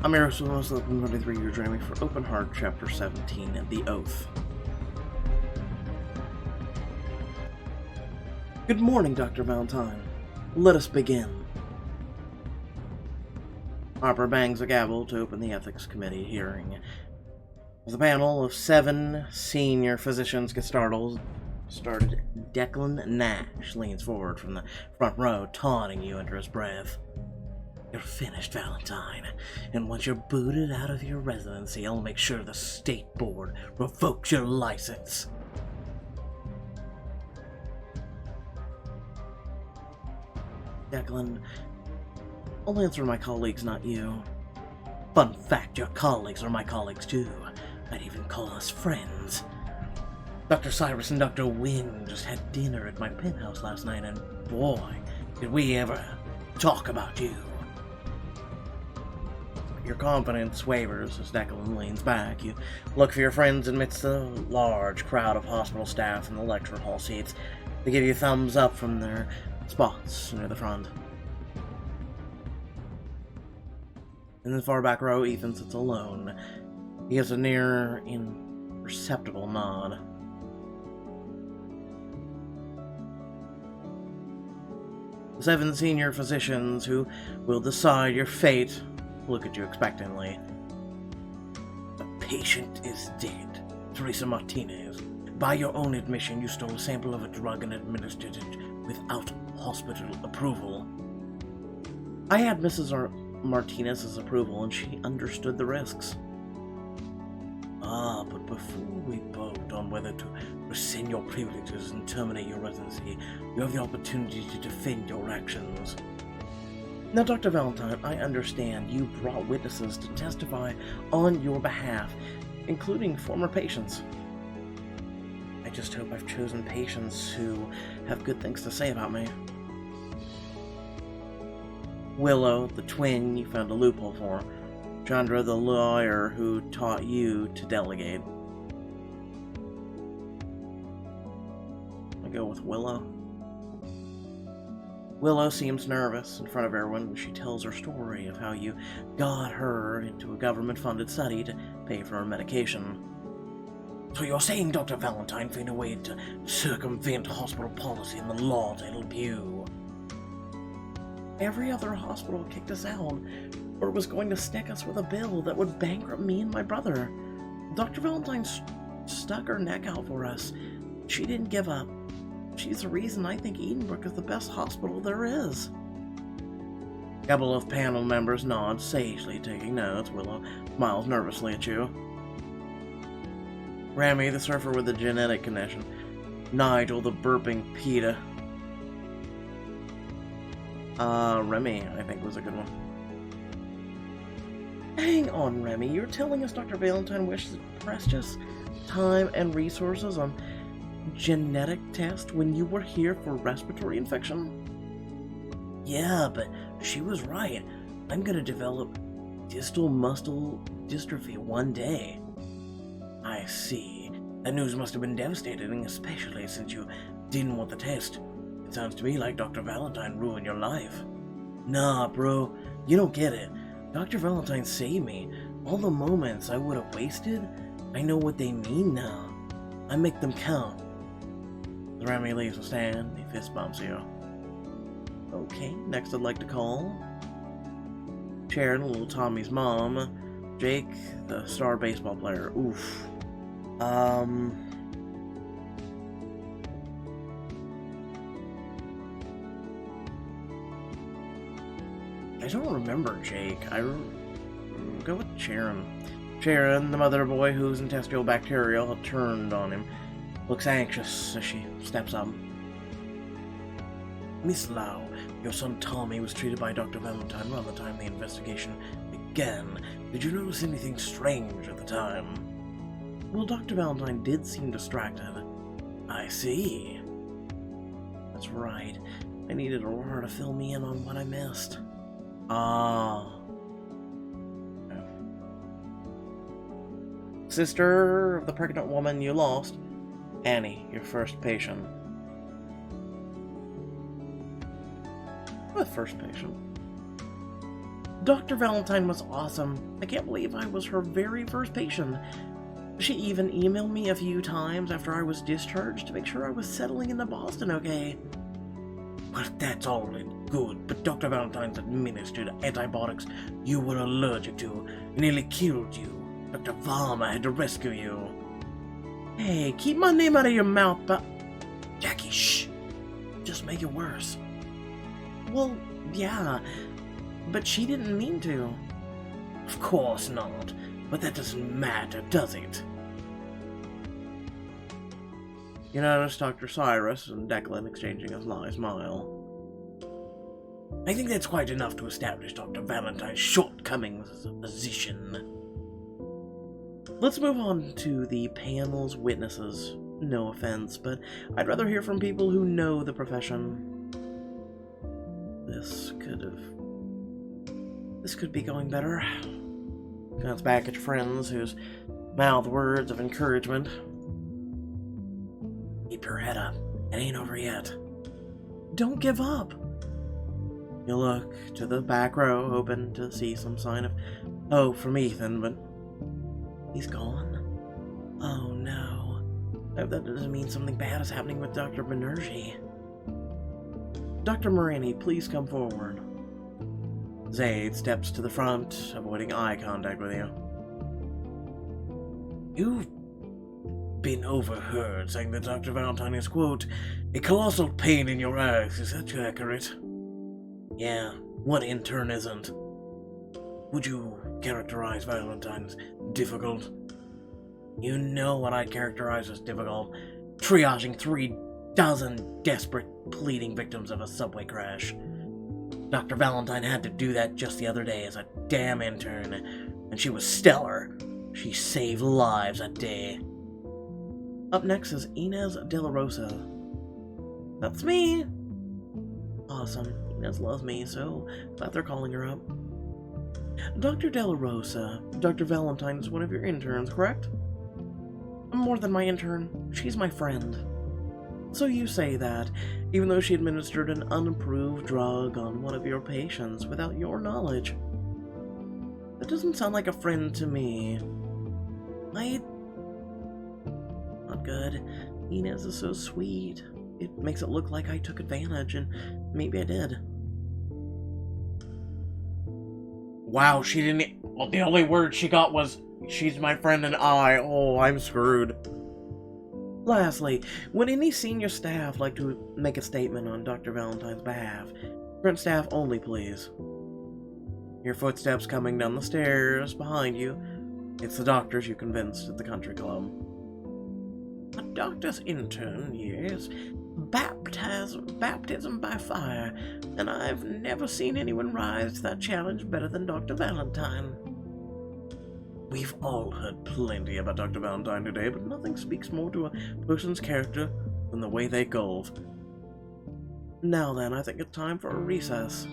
I'm your host, Willow, 23. You're joining me for Open Heart, Chapter 17, The Oath. Good morning, Dr. Valentine. Let us begin. Harper bangs a gavel to open the Ethics Committee hearing. As the panel of 7 senior physicians gets started, Declan Nash leans forward from the front row, taunting you under his breath. You're finished, Valentine, and once you're booted out of your residency, I'll make sure the State Board revokes your license. Declan, I'll answer my colleagues, not you. Fun fact, your colleagues are my colleagues too. I'd even call us friends. Dr. Cyrus and Dr. Wynn just had dinner at my penthouse last night, and boy, did we ever talk about you. Your confidence wavers as Declan leans back. You look for your friends amidst the large crowd of hospital staff in the lecture hall seats. They give you thumbs up from their spots near the front. In the far back row, Ethan sits alone. He gives a near imperceptible nod. The 7 senior physicians who will decide your fate look at you expectantly. The patient is dead. Teresa Martinez. By your own admission, you stole a sample of a drug and administered it without hospital approval. I had Mrs. Martinez's approval, and she understood the risks. But before we vote on whether to rescind your privileges and terminate your residency, you have the opportunity to defend your actions. Now, Dr. Valentine, I understand you brought witnesses to testify on your behalf, including former patients. I just hope I've chosen patients who have good things to say about me. Willow, the twin you found a loophole for. Chandra, the lawyer who taught you to delegate. I go with Willow. Willow seems nervous in front of everyone when she tells her story of how you got her into a government-funded study to pay for her medication. So you're saying Dr. Valentine found a way to circumvent hospital policy and the law to help you? Every other hospital kicked us out, or was going to stick us with a bill that would bankrupt me and my brother. Dr. Valentine stuck her neck out for us. She didn't give up. She's the reason I think Edenbrook is the best hospital there is. A couple of panel members nod, sagely taking notes. Willow smiles nervously at you. Remy, the surfer with the genetic condition. Nigel, the burping PETA. Remy, I think, was a good one. Hang on, Remy. You're telling us Dr. Valentine wishes precious time and resources on genetic test when you were here for respiratory infection? Yeah, but she was right. I'm gonna develop distal muscle dystrophy one day. I see. That news must have been devastating, especially since you didn't want the test. It sounds to me like Dr. Valentine ruined your life. Nah, bro, you don't get it. Dr. Valentine saved me. All the moments I would have wasted, I know what they mean now. I make them count. Remy leaves the stand. He fist bumps you. Okay, next I'd like to call Sharon, little Tommy's mom. Jake, the star baseball player. Oof. I don't remember Jake. Go with Sharon. Sharon, the mother boy whose intestinal bacteria had turned on him, looks anxious as she steps up. Miss Lau, your son Tommy was treated by Dr. Valentine around the time the investigation began. Did you notice anything strange at the time? Well, Dr. Valentine did seem distracted. I see. That's right. I needed Aurora to fill me in on what I missed. Sister of the pregnant woman you lost, Annie, your first patient. The first patient. Dr. Valentine was awesome. I can't believe I was her very first patient. She even emailed me a few times after I was discharged to make sure I was settling into Boston okay. Well, that's all good, but Dr. Valentine's administered antibiotics you were allergic to nearly killed you. Dr. Varma had to rescue you. Hey, keep my name out of your mouth, but... Jackie, shh. Just make it worse. Well, yeah, but she didn't mean to. Of course not, but that doesn't matter, does it? You notice Dr. Cyrus and Declan exchanging a sly smile. I think that's quite enough to establish Dr. Valentine's shortcomings as a physician. Let's move on to the panel's witnesses. No offense, but I'd rather hear from people who know the profession. This could be going better. Glance back at your friends whose mouth words of encouragement. Keep your head up. It ain't over yet. Don't give up. You look to the back row, hoping to see some sign of hope from Ethan, but he's gone. Oh no. I hope that doesn't mean something bad is happening with Dr. Banerjee. Dr. Morini, please come forward. Zaid steps to the front, avoiding eye contact with you. You've been overheard saying that Dr. Valentine is, quote, a colossal pain in your eyes. Is that accurate? Yeah, what intern isn't? Would you characterize Valentine as difficult? You know what I characterize as difficult. Triaging 3,000 desperate, pleading victims of a subway crash. Dr. Valentine had to do that just the other day as a damn intern, and she was stellar. She saved lives that day. Up next is Inez De La Rosa. That's me! Awesome. Inez loves me, so glad they're calling her up. Dr. De La Rosa, Dr. Valentine is one of your interns, correct? More than my intern, she's my friend. So you say that, even though she administered an unapproved drug on one of your patients without your knowledge. That doesn't sound like a friend to me. Not good. Inez is so sweet. It makes it look like I took advantage, and maybe I did. Wow, she didn't... Well, the only word she got was, she's my friend and I'm screwed. Lastly, would any senior staff like to make a statement on Dr. Valentine's behalf? Front staff only, please. Your footsteps coming down the stairs behind you. It's the doctors you convinced at the country club. A doctor's intern, yes. Baptism by fire, and I've never seen anyone rise to that challenge better than Dr. Valentine. We've all heard plenty about Dr. Valentine today, but nothing speaks more to a person's character than the way they golf. Now then, I think it's time for a recess.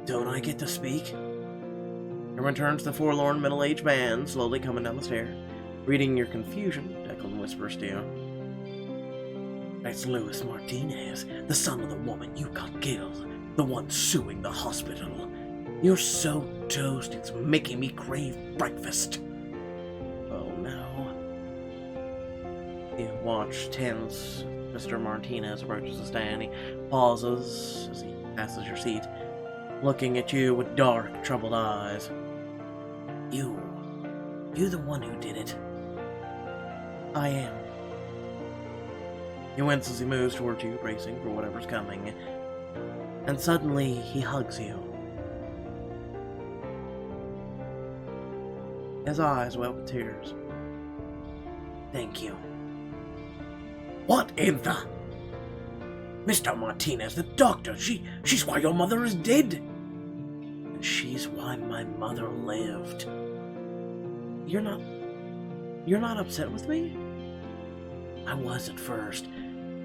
Don't I get to speak? Everyone turns to the forlorn middle-aged man slowly coming down the stairs. Reading your confusion, Declan whispers to you. That's Luis Martinez, the son of the woman you got killed, the one suing the hospital. You're so toast, it's making me crave breakfast. Oh no. You watch tense. Mr. Martinez approaches the stand. He pauses as he passes your seat, looking at you with dark, troubled eyes. You the one who did it. I am. He winces as he moves towards you, bracing for whatever's coming. And suddenly, he hugs you. His eyes well with tears. Thank you. What in the... Mr. Martinez, the doctor, she's why your mother is dead. And she's why my mother lived. You're not upset with me? I was at first.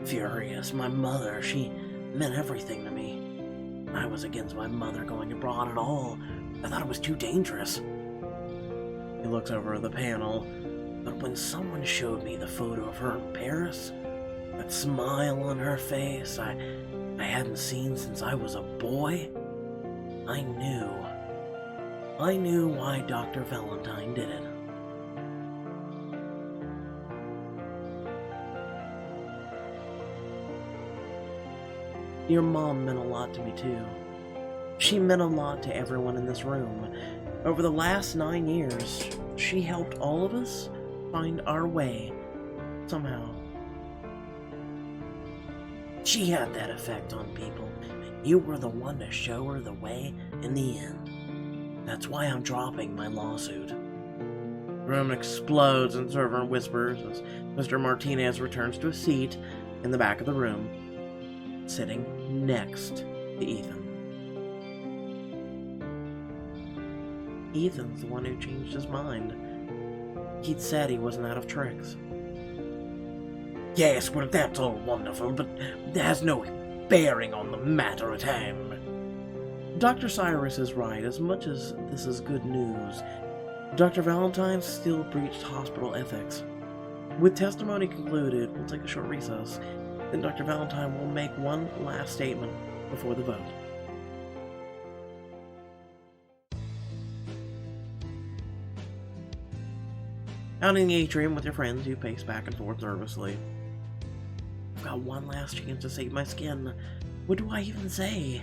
Furious. My mother, she meant everything to me. I was against my mother going abroad at all. I thought it was too dangerous. He looks over at the panel. But when someone showed me the photo of her in Paris, that smile on her face I hadn't seen since I was a boy, I knew. I knew why Dr. Valentine did it. Your mom meant a lot to me, too. She meant a lot to everyone in this room. Over the last 9 years, she helped all of us find our way, somehow. She had that effect on people. You were the one to show her the way in the end. That's why I'm dropping my lawsuit. The room explodes in servant whispers as Mr. Martinez returns to a seat in the back of the room, sitting next to Ethan. Ethan's the one who changed his mind. He'd said he wasn't out of tricks. Yes, well, that's all wonderful, but it has no bearing on the matter at hand. Dr. Cyrus is right. As much as this is good news, Dr. Valentine still breached hospital ethics. With testimony concluded, we'll take a short recess. Then Dr. Valentine will make one last statement before the vote. Out in the atrium with your friends, you pace back and forth nervously. I've got one last chance to save my skin. What do I even say?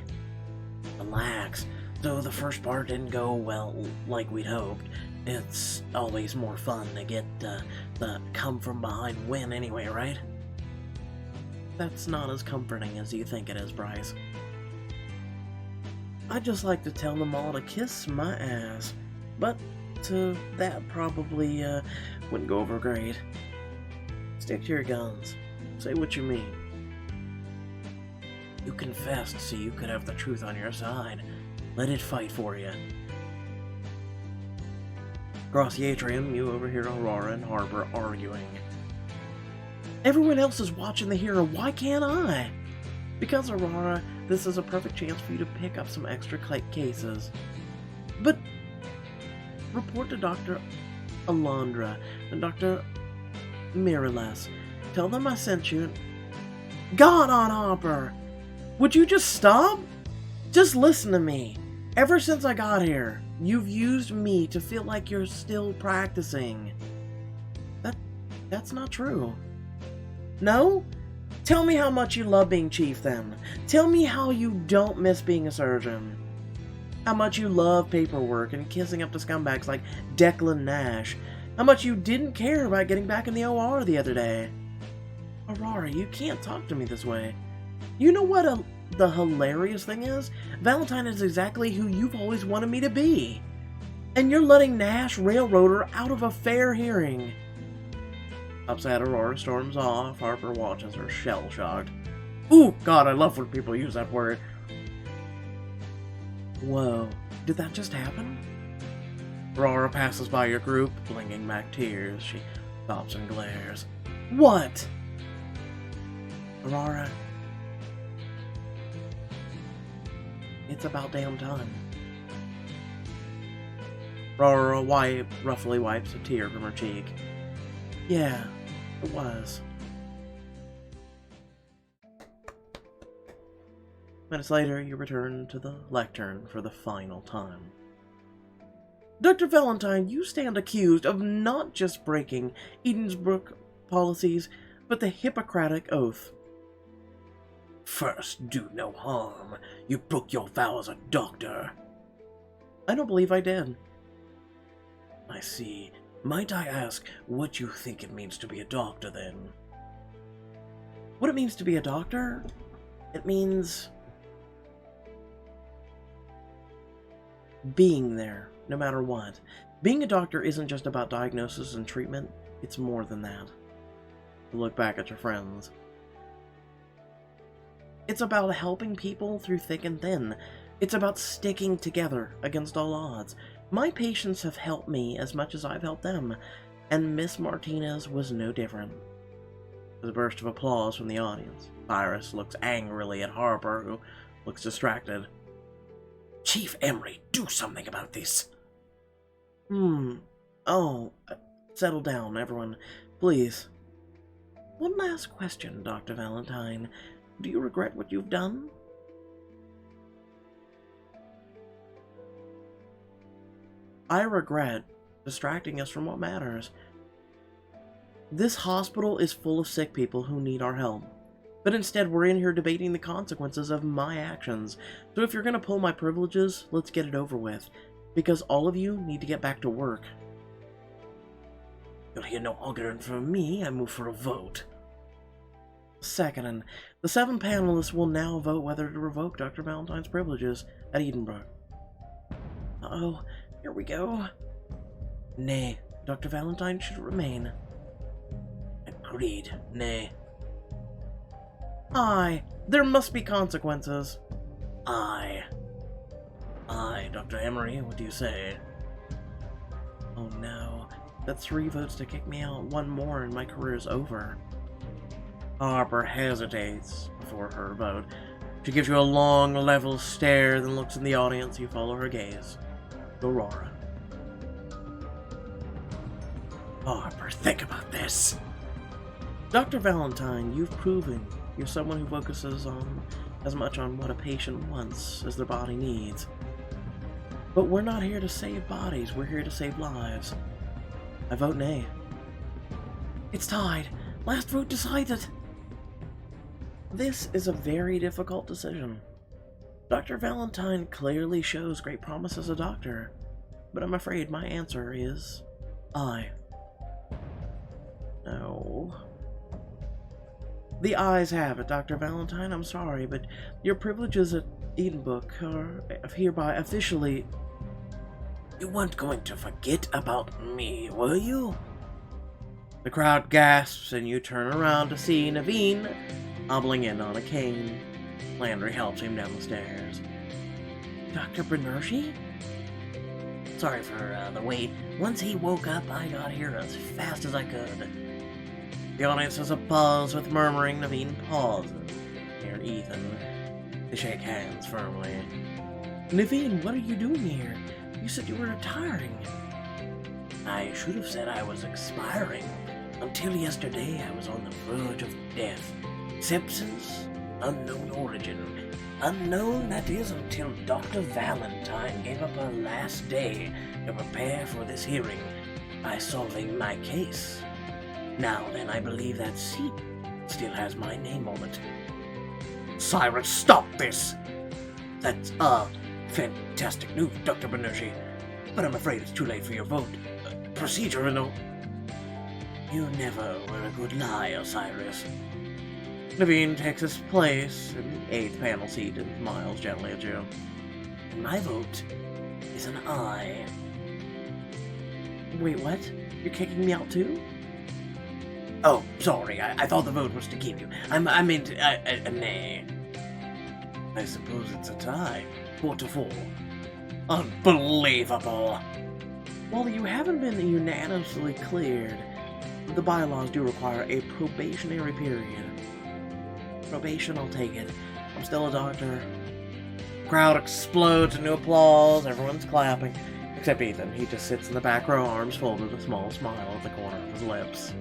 Relax. Though the first part didn't go, well, like we'd hoped, it's always more fun to get the come-from-behind win anyway, right? That's not as comforting as you think it is, Bryce. I'd just like to tell them all to kiss my ass, but that probably wouldn't go over great. Stick to your guns. Say what you mean. You confessed so you could have the truth on your side. Let it fight for you. Across the atrium, you overhear Aurora and Harper arguing. Everyone else is watching the hero. Why can't I? Because, Aurora, this is a perfect chance for you to pick up some extra cases. But report to Dr. Alondra and Dr. Miralles. Tell them I sent you. God on Harper! Would you just stop? Just listen to me. Ever since I got here, you've used me to feel like you're still practicing. That's not true. No? Tell me how much you love being chief then. Tell me how you don't miss being a surgeon. How much you love paperwork and kissing up to scumbags like Declan Nash. How much you didn't care about getting back in the OR the other day. Aurora, you can't talk to me this way. You know what the hilarious thing is? Valentine is exactly who you've always wanted me to be. And you're letting Nash railroad her out of a fair hearing. Upset, Aurora storms off. Harper watches her shell-shocked. Ooh, God, I love when people use that word. Whoa, did that just happen? Aurora passes by your group, flinging back tears. She stops and glares. What? Aurora, it's about damn time. Aurora roughly wipes a tear from her cheek. Yeah, it was. Minutes later, you return to the lectern for the final time. Dr. Valentine, you stand accused of not just breaking Edensbrook policies, but the Hippocratic Oath. First, do no harm. You broke your vow as a doctor. I don't believe I did. I see. Might I ask what you think it means to be a doctor, then? What it means to be a doctor? It means being there, no matter what. Being a doctor isn't just about diagnosis and treatment, it's more than that. You look back at your friends. It's about helping people through thick and thin. It's about sticking together against all odds. My patients have helped me as much as I've helped them, and Miss Martinez was no different. There's a burst of applause from the audience. Cyrus looks angrily at Harper, who looks distracted. Chief Emery, do something about this. Oh, settle down, everyone. Please. One last question, Dr. Valentine. Do you regret what you've done? I regret distracting us from what matters. This hospital is full of sick people who need our help. But instead, we're in here debating the consequences of my actions. So if you're gonna pull my privileges, let's get it over with. Because all of you need to get back to work. You'll hear no arguing from me. I move for a vote. Second, the 7 panelists will now vote whether to revoke Dr. Valentine's privileges at Edenbrook. Uh-oh, here we go. Nay, Dr. Valentine should remain. Agreed. Nay. Aye, there must be consequences. Aye. Aye, Dr. Emery, what do you say? Oh no, that's 3 votes to kick me out, 1 more and my career's over. Harper hesitates before her vote. She gives you a long, level stare, then looks in the audience. You follow her gaze. Aurora. Harper, think about this. Dr. Valentine, you've proven you're someone who focuses as much on what a patient wants as their body needs. But we're not here to save bodies, we're here to save lives. I vote nay. It's tied. Last vote decided. This is a very difficult decision. Dr. Valentine clearly shows great promise as a doctor, but I'm afraid my answer is aye. No. The ayes have it, Dr. Valentine. I'm sorry, but your privileges at Edenbrook are hereby officially... You weren't going to forget about me, were you? The crowd gasps, and you turn around to see Naveen hobbling in on a cane. Landry helps him down the stairs. Dr. Banerjee? Sorry for the wait. Once he woke up, I got here as fast as I could. The audience has a buzz with murmuring. Naveen pauses near Ethan. They shake hands firmly. Naveen, what are you doing here? You said you were retiring. I should have said I was expiring. Until yesterday, I was on the verge of death. Sepsis, unknown origin. Unknown, that is, until Dr. Valentine gave up her last day to prepare for this hearing by solving my case. Now then, I believe that seat still has my name on it. Cyrus, stop this! That's fantastic news, Dr. Banerjee. But I'm afraid it's too late for your vote. Procedural. You never were a good liar, Cyrus. Naveen takes his place in the 8th panel seat and smiles gently at you. And my vote is an aye. Wait, what? You're kicking me out too? Oh, sorry, I thought the vote was to keep you. I meant a nay. I suppose it's a tie. 4-4. Unbelievable! While you haven't been unanimously cleared, the bylaws do require a probationary period. Probation, I'll take it. I'm still a doctor. Crowd explodes into applause, everyone's clapping. Except Ethan, he just sits in the back row, arms folded, a small smile at the corner of his lips.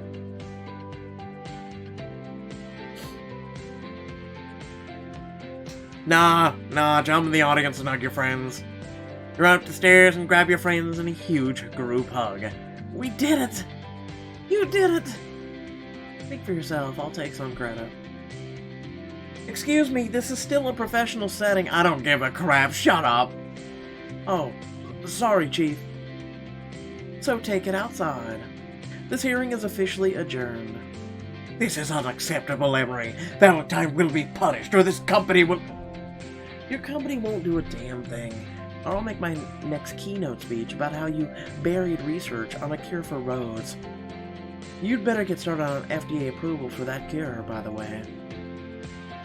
Nah, jump in the audience and hug your friends. Run up the stairs and grab your friends in a huge group hug. We did it! You did it! Speak for yourself, I'll take some credit. Excuse me, this is still a professional setting. I don't give a crap, shut up! Oh, sorry, Chief. So take it outside. This hearing is officially adjourned. This is unacceptable, Emery. Valentine will be punished, or this company will... Your company won't do a damn thing. Or I'll make my next keynote speech about how you buried research on a cure for Rhodes. You'd better get started on FDA approval for that cure, by the way.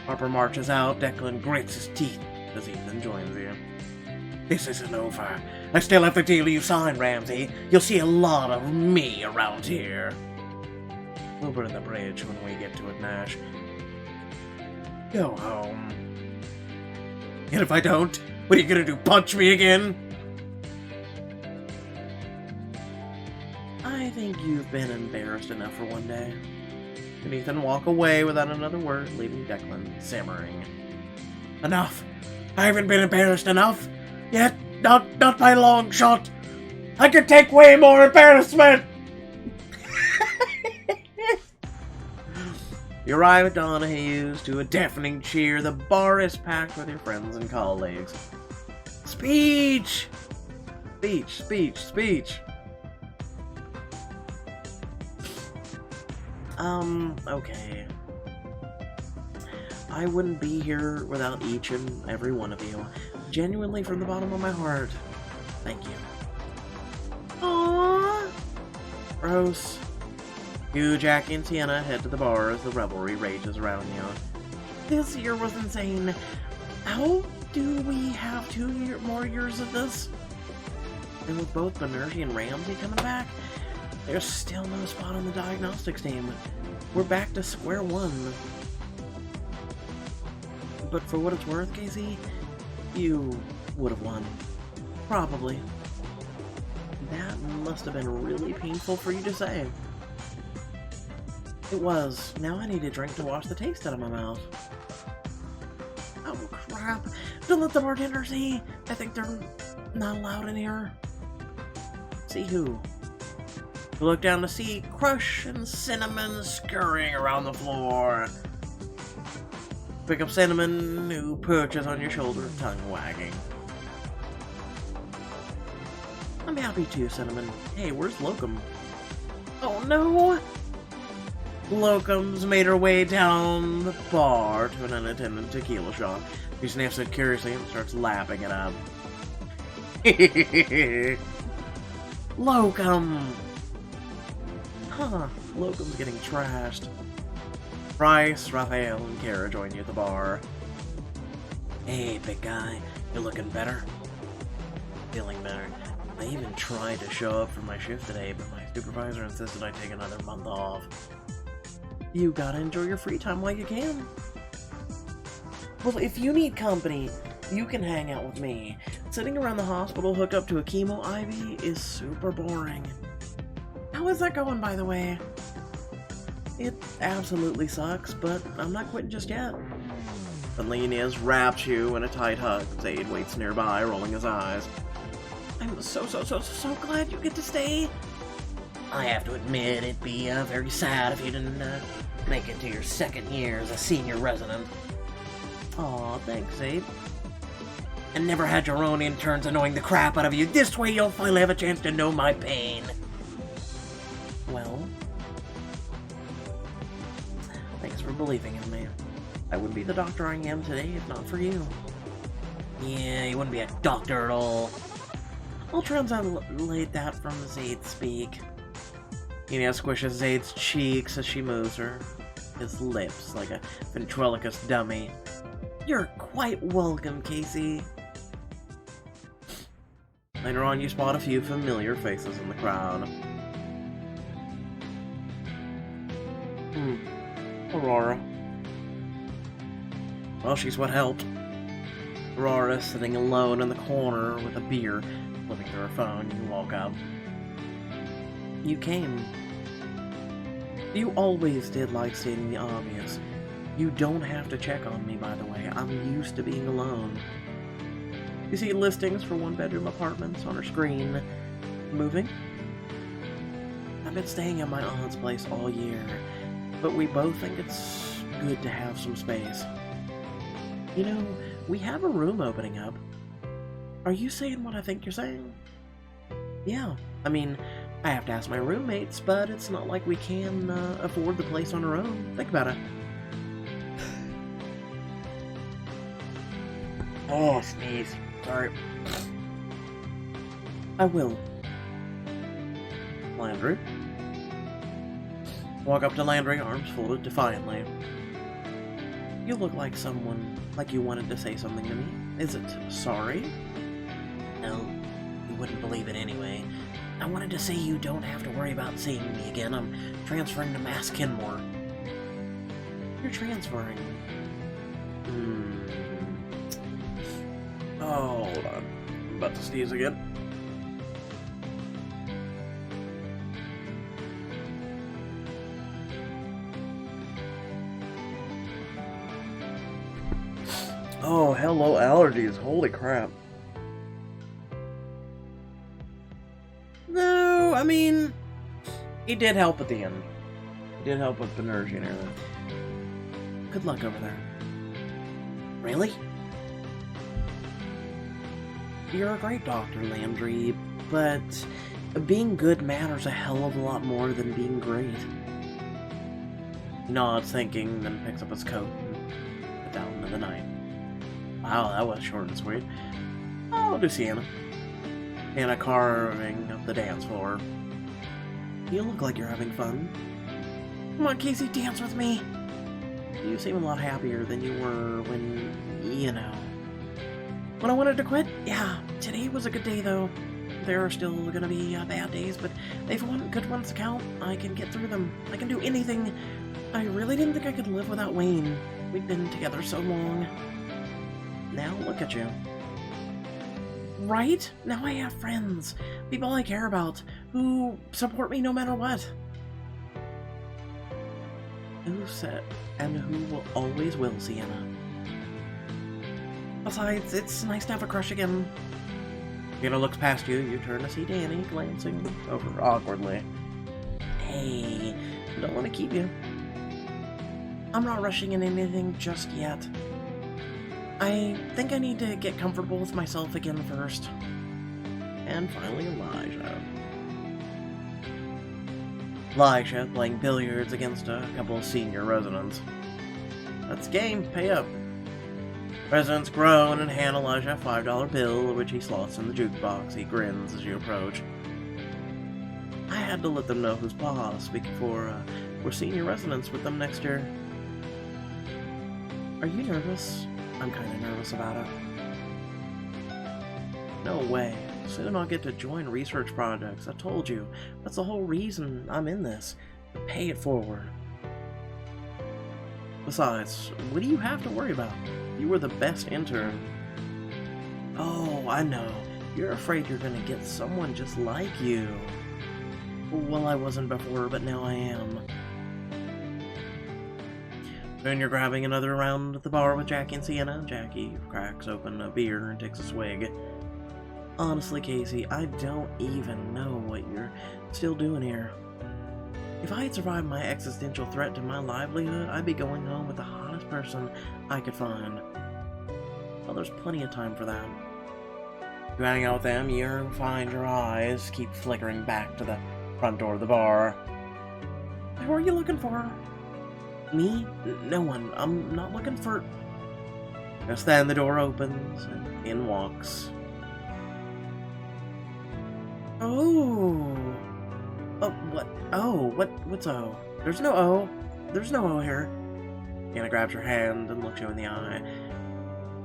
Harper marches out. Declan grits his teeth as Ethan joins you. This isn't over. I still have the deal you signed, Ramsey. You'll see a lot of me around here. We'll burn the bridge when we get to it, Nash. Go home. And if I don't, what are you gonna do, punch me again? I think you've been embarrassed enough for one day. And Ethan walk away without another word, leaving Declan simmering. Enough! I haven't been embarrassed enough! Yet! Not by a long shot! I could take way more embarrassment! You arrive at Donahue's to a deafening cheer. The bar is packed with your friends and colleagues. Speech! Speech, speech, speech. Okay. I wouldn't be here without each and every one of you. Genuinely from the bottom of my heart. Thank you. Aww. Gross. You, Jackie, and Sienna head to the bar as the revelry rages around you. This year was insane. How do we have 2 more years of this? And with both Banerjee and Ramsey coming back, there's still no spot on the diagnostics team. We're back to square one. But for what it's worth, Casey, you would have won. Probably. That must have been really painful for you to say. It was. Now I need a drink to wash the taste out of my mouth. Oh crap. Don't let the bartender see. I think they're not allowed in here. See who? You look down to see Crush and Cinnamon scurrying around the floor. Pick up Cinnamon, who perches on your shoulder, tongue wagging. I'm happy to, Cinnamon. Hey, where's Locum? Oh no! Locum's made her way down the bar to an unattended tequila shop. She sniffs it curiously and starts lapping it up. Locum! Huh, Locum's getting trashed. Bryce, Raphael, and Kara join you at the bar. Hey, big guy, you looking better? Feeling better. I even tried to show up for my shift today, but my supervisor insisted I take another month off. You gotta enjoy your free time while you can. Well, if you need company, you can hang out with me. Sitting around the hospital hooked up to a chemo IV is super boring. How is that going, by the way? It absolutely sucks, but I'm not quitting just yet. Inez wraps you in a tight hug. Zaid waits nearby, rolling his eyes. I'm so glad you get to stay. I have to admit, it'd be very sad if you didn't make it to your second year as a senior resident. Aw, thanks, Zaid. And never had your own interns annoying the crap out of you. This way you'll finally have a chance to know my pain. Well, thanks for believing in me. I wouldn't be the doctor I am today if not for you. Yeah, you wouldn't be a doctor at all. I'll translate that from Zaid's speak. Inez squishes Zaid's cheeks as she moves his lips like a ventriloquist dummy. You're quite welcome, Casey. Later on, you spot a few familiar faces in the crowd. Aurora. Well, she's what helped. Aurora sitting alone in the corner with a beer, flipping through her phone. You walk up. You came. You always did like stating the obvious. You don't have to check on me, by the way. I'm used to being alone. You see listings for one-bedroom apartments on her screen. Moving? I've been staying at my aunt's place all year, but we both think it's good to have some space. You know, we have a room opening up. Are you saying what I think you're saying? Yeah, I mean, I have to ask my roommates, but it's not like we can afford the place on our own. Think about it. Oh, sneeze. Sorry. I will. Landry. Walk up to Landry, arms folded defiantly. You look like someone, like you wanted to say something to me. Is it sorry? No, you wouldn't believe it anyway. I wanted to say you don't have to worry about seeing me again. I'm transferring to Mass Kenmore. You're transferring. Oh, hold on. I'm about to sneeze again. Oh, hello allergies. Holy crap. I mean, he did help at the end. He did help with the energy and everything. Good luck over there. Really? You're a great doctor, Landry, but being good matters a hell of a lot more than being great. He nods, thinking, then picks up his coat and puts out into the night. Wow, that was short and sweet. I'll do Sienna. Sienna carving up the dance floor. You look like you're having fun. Come on, Casey, dance with me. You seem a lot happier than you were when, you know. When I wanted to quit? Yeah, today was a good day, though. There are still gonna be bad days, but if one good ones count, I can get through them. I can do anything. I really didn't think I could live without Wayne. We've been together so long. Now look at you. Right? Now I have friends. People I care about, who support me no matter what. Who said, and who will always will, Sienna. Besides, it's nice to have a crush again. Sienna looks past you. You turn to see Danny glancing over awkwardly. Hey, I don't want to keep you. I'm not rushing in anything just yet. I think I need to get comfortable with myself again first. And finally, Elijah. Elijah playing billiards against a couple of senior residents. That's game. Pay up. Residents groan and hand Elijah a $5 bill, which he slots in the jukebox. He grins as you approach. I had to let them know who's boss before we're senior residents with them next year. Are you nervous? I'm kind of nervous about it. No way. Soon I'll get to join research projects. I told you. That's the whole reason I'm in this. To pay it forward. Besides, what do you have to worry about? You were the best intern. Oh, I know. You're afraid you're gonna get someone just like you. Well, I wasn't before, but now I am. Soon you're grabbing another round at the bar with Jackie and Sienna. Jackie cracks open a beer and takes a swig. Honestly, Casey, I don't even know what you're still doing here. If I had survived my existential threat to my livelihood, I'd be going home with the hottest person I could find. Well, there's plenty of time for that. You hang out with them, you find your eyes keep flickering back to the front door of the bar. Who are you looking for? Me? No one. I'm not looking for... Just then the door opens and in walks... Oh. Oh, what? Oh, what's O? There's no O. There's no O here. Anna grabs her hand and looks you in the eye.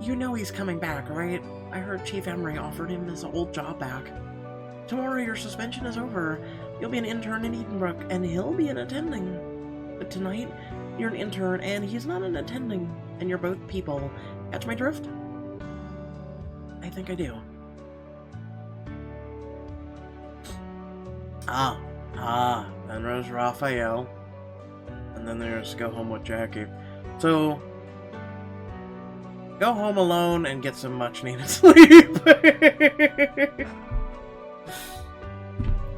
You know he's coming back, right? I heard Chief Emery offered him his old job back. Tomorrow your suspension is over. You'll be an intern in Edenbrook, and he'll be an attending. But tonight, you're an intern, and he's not an attending, and you're both people. Catch my drift? I think I do. Then there's Raphael. And then there's Go Home with Jackie. So, go home alone and get some much needed sleep.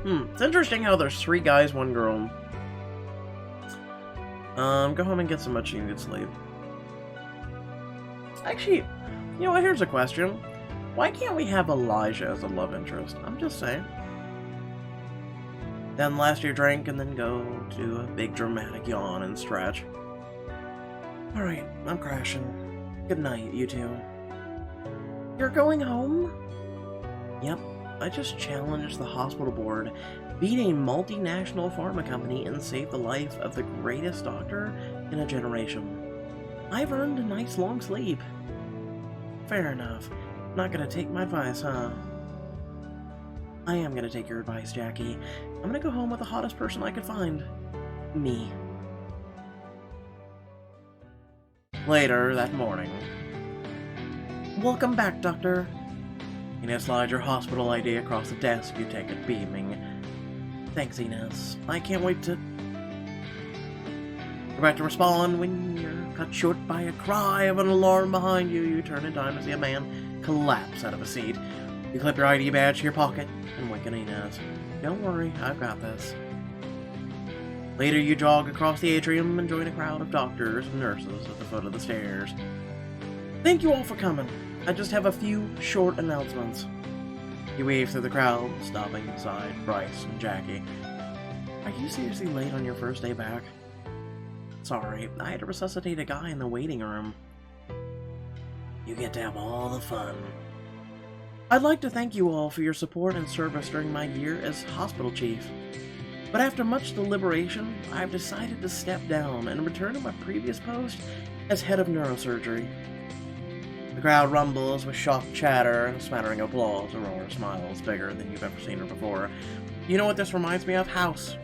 It's interesting how there's 3 guys, 1 girl. Go home and get some much needed sleep. Actually, you know what, here's a question. Why can't we have Elijah as a love interest? I'm just saying. Then last your drink and then go to a big dramatic yawn and stretch. Alright, I'm crashing. Good night, you two. You're going home? Yep, I just challenged the hospital board, beat a multinational pharma company, and saved the life of the greatest doctor in a generation. I've earned a nice long sleep. Fair enough. Not gonna take my advice, huh? I am gonna take your advice, Jackie. I'm gonna go home with the hottest person I could find. Me. Later that morning. Welcome back, Doctor. Ines slides your hospital ID across the desk. You take it, beaming. Thanks, Ines. I can't wait to... You're about to respond when you're cut short by a cry of an alarm behind you. You turn in time to see a man collapse out of a seat. You clip your ID badge to your pocket and wait blinking Inez. Don't worry, I've got this. Later, you jog across the atrium and join a crowd of doctors and nurses at the foot of the stairs. Thank you all for coming. I just have a few short announcements. You wave through the crowd, stopping beside Bryce and Jackie. Are you seriously late on your first day back? Sorry, I had to resuscitate a guy in the waiting room. You get to have all the fun. I'd like to thank you all for your support and service during my year as hospital chief. But after much deliberation, I've decided to step down and return to my previous post as head of neurosurgery. The crowd rumbles with shocked chatter and a smattering of applause. Aurora smiles bigger than you've ever seen her before. You know what this reminds me of? House.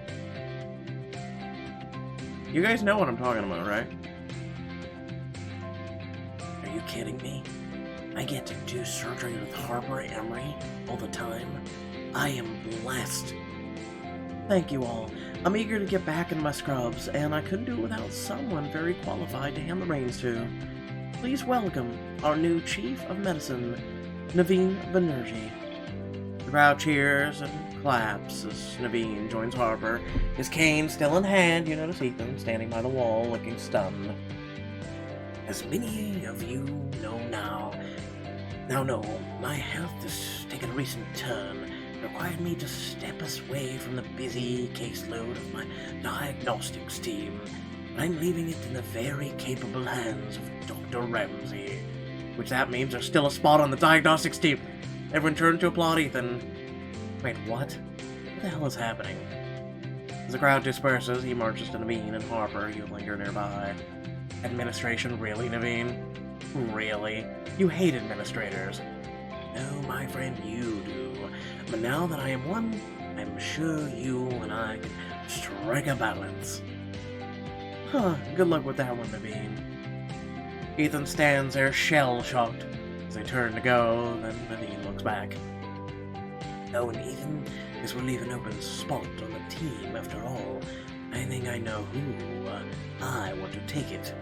You guys know what I'm talking about, right? Are you kidding me? I get to do surgery with Harper Emery all the time. I am blessed. Thank you all. I'm eager to get back in my scrubs, and I couldn't do it without someone very qualified to hand the reins to. Please welcome our new Chief of Medicine, Naveen Banerjee. The crowd cheers and claps as Naveen joins Harper, his cane still in hand. You notice Ethan standing by the wall, looking stunned. As many of you know now my health has taken a recent turn. Required me to step away from the busy caseload of my diagnostics team. I'm leaving it in the very capable hands of Dr. Ramsey. Which that means there's still a spot on the diagnostics team. Everyone turned to applaud Ethan. Wait, what? What the hell is happening? As the crowd disperses, he marches to Naveen and Harper. You linger nearby. Administration, really, Naveen? Really? You hate administrators. No, my friend, you do. But now that I am one, I'm sure you and I can strike a balance. Huh, good luck with that one, Naveen. Ethan stands there shell-shocked as they turn to go, then Naveen looks back. Oh, and Ethan, this will leave an open spot on the team after all. I think I know who I want to take it.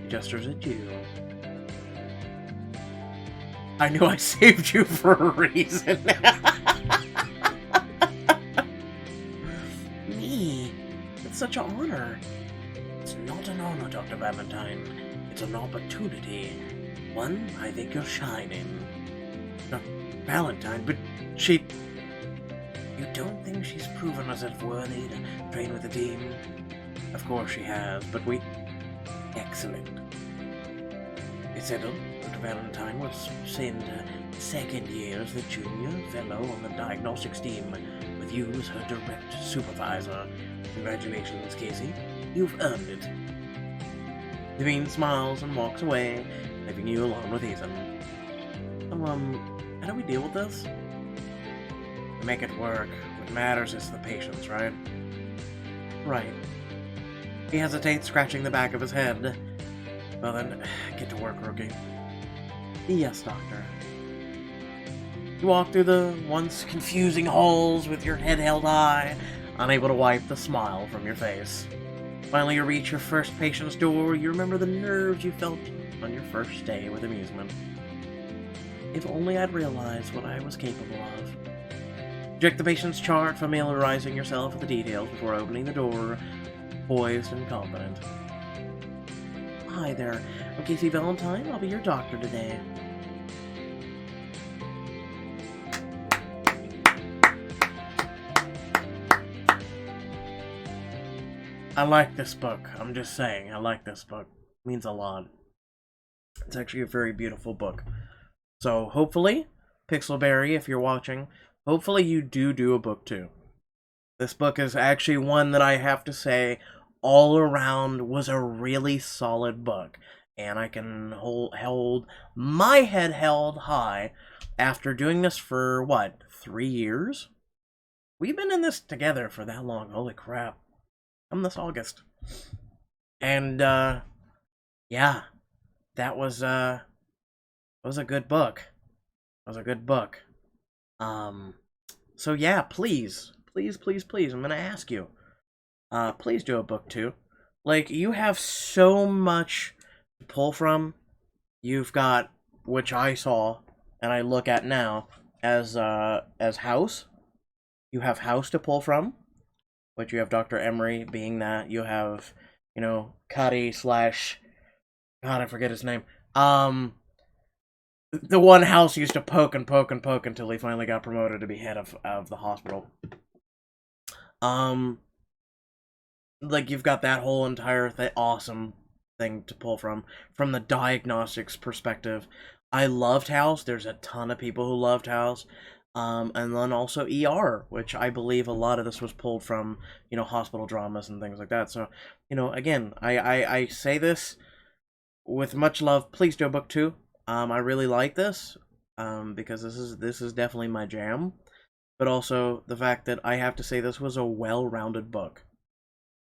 He gestures at you. I knew I saved you for a reason. Me? It's such an honor. It's not an honor, Dr. Valentine. It's an opportunity. One I think you're shining. Valentine, but she... You don't think she's proven herself worthy to train with the team? Of course she has, but we... Excellent. It's settled. Dr. Valentine will send second year as the junior fellow on the diagnostics team, with you as her direct supervisor. Congratulations, Casey. You've earned it. Naveen smiles and walks away, leaving you alone with Ethan. How do we deal with this? Make it work. What matters is the patients, right? Right. He hesitates, scratching the back of his head. Well then, get to work, rookie. Yes, Doctor. You walk through the once confusing halls with your head held high, unable to wipe the smile from your face. Finally, you reach your first patient's door. You remember the nerves you felt on your first day with amusement. If only I'd realized what I was capable of. Check the patient's chart, familiarizing yourself with the details before opening the door, poised and confident. Hi there, I'm Casey Valentine. I'll be your doctor today. I like this book. I'm just saying, I like this book. It means a lot. It's actually a very beautiful book. So hopefully, Pixelberry, if you're watching, hopefully you do a book too. This book is actually one that I have to say, all around was a really solid book. And I can hold my head held high after doing this for, what, 3 years? We've been in this together for that long, holy crap. Come this August. And, yeah, that was a good book. It was a good book. So yeah, please, I'm gonna ask you, please do a book too. Like, you have so much to pull from. You've got, which I saw, and I look at now, as House. You have House to pull from, which you have Dr. Emery being that. You have, Cuddy slash God, I forget his name. The one House used to poke and poke and poke until he finally got promoted to be head of the hospital. Like, you've got that whole entire awesome thing to pull from the diagnostics perspective. I loved House. There's a ton of people who loved House. And then also ER, which I believe a lot of this was pulled from, hospital dramas and things like that. So, again, I say this with much love. Please do book 2. I really like this, because this is definitely my jam. But also the fact that I have to say this was a well-rounded book.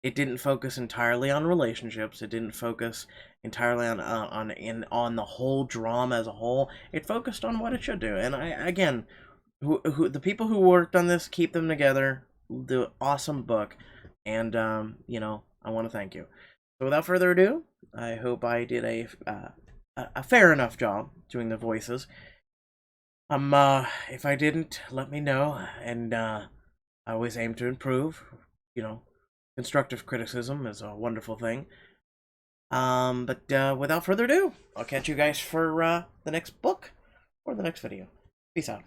It didn't focus entirely on relationships. It didn't focus entirely on the whole drama as a whole. It focused on what it should do. And the people who worked on this, keep them together. The awesome book, and I want to thank you. So without further ado, I hope I did a fair enough job doing the voices. If I didn't, let me know, and I always aim to improve. Constructive criticism is a wonderful thing. But without further ado, I'll catch you guys for the next book or the next video. Peace out.